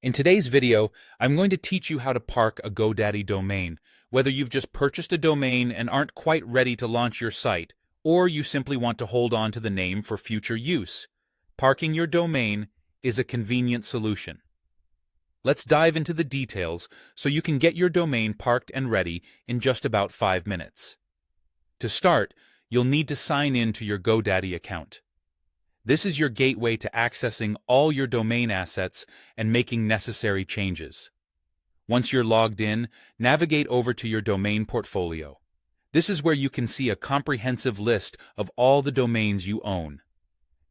In today's video, I'm going to teach you how to park a GoDaddy domain, whether you've just purchased a domain and aren't quite ready to launch your site, or you simply want to hold on to the name for future use. Parking your domain is a convenient solution. Let's dive into the details so you can get your domain parked and ready in just about 5 minutes. To start, you'll need to sign in to your GoDaddy account. This is your gateway to accessing all your domain assets and making necessary changes. Once you're logged in, navigate over to your domain portfolio. This is where you can see a comprehensive list of all the domains you own.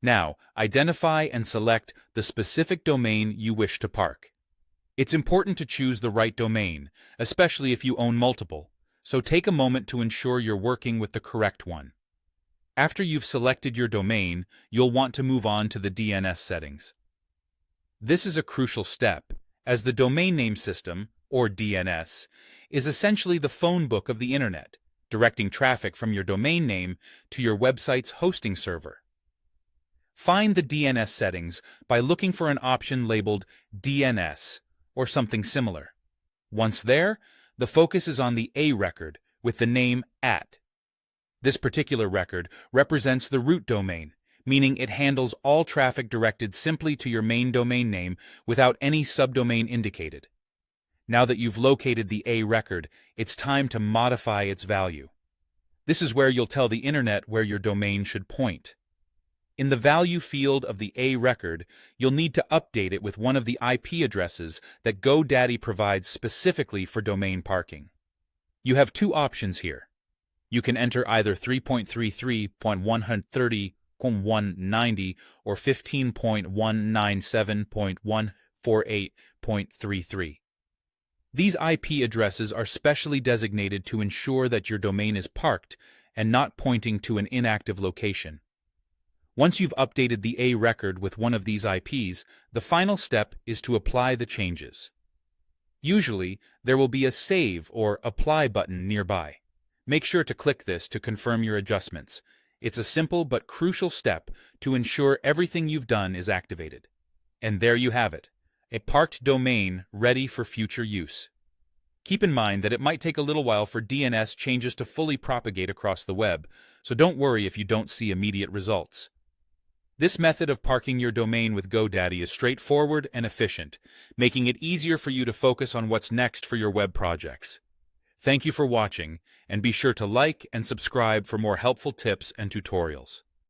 Now, identify and select the specific domain you wish to park. It's important to choose the right domain, especially if you own multiple, so take a moment to ensure you're working with the correct one. After you've selected your domain, you'll want to move on to the DNS settings. This is a crucial step, as the domain name system, or DNS, is essentially the phone book of the Internet, directing traffic from your domain name to your website's hosting server. Find the DNS settings by looking for an option labeled DNS, or something similar. Once there, the focus is on the A record with the name @ This particular record represents the root domain, meaning it handles all traffic directed simply to your main domain name without any subdomain indicated. Now that you've located the A record, it's time to modify its value. This is where you'll tell the Internet where your domain should point. In the value field of the A record, you'll need to update it with one of the IP addresses that GoDaddy provides specifically for domain parking. You have two options here. You can enter either 3.33.130.190 or 15.197.148.33. These IP addresses are specially designated to ensure that your domain is parked and not pointing to an inactive location. Once you've updated the A record with one of these IPs, the final step is to apply the changes. Usually, there will be a Save or Apply button nearby. Make sure to click this to confirm your adjustments. It's a simple but crucial step to ensure everything you've done is activated. And there you have it, a parked domain ready for future use. Keep in mind that it might take a little while for DNS changes to fully propagate across the web, so don't worry if you don't see immediate results. This method of parking your domain with GoDaddy is straightforward and efficient, making it easier for you to focus on what's next for your web projects. Thank you for watching, and be sure to like and subscribe for more helpful tips and tutorials.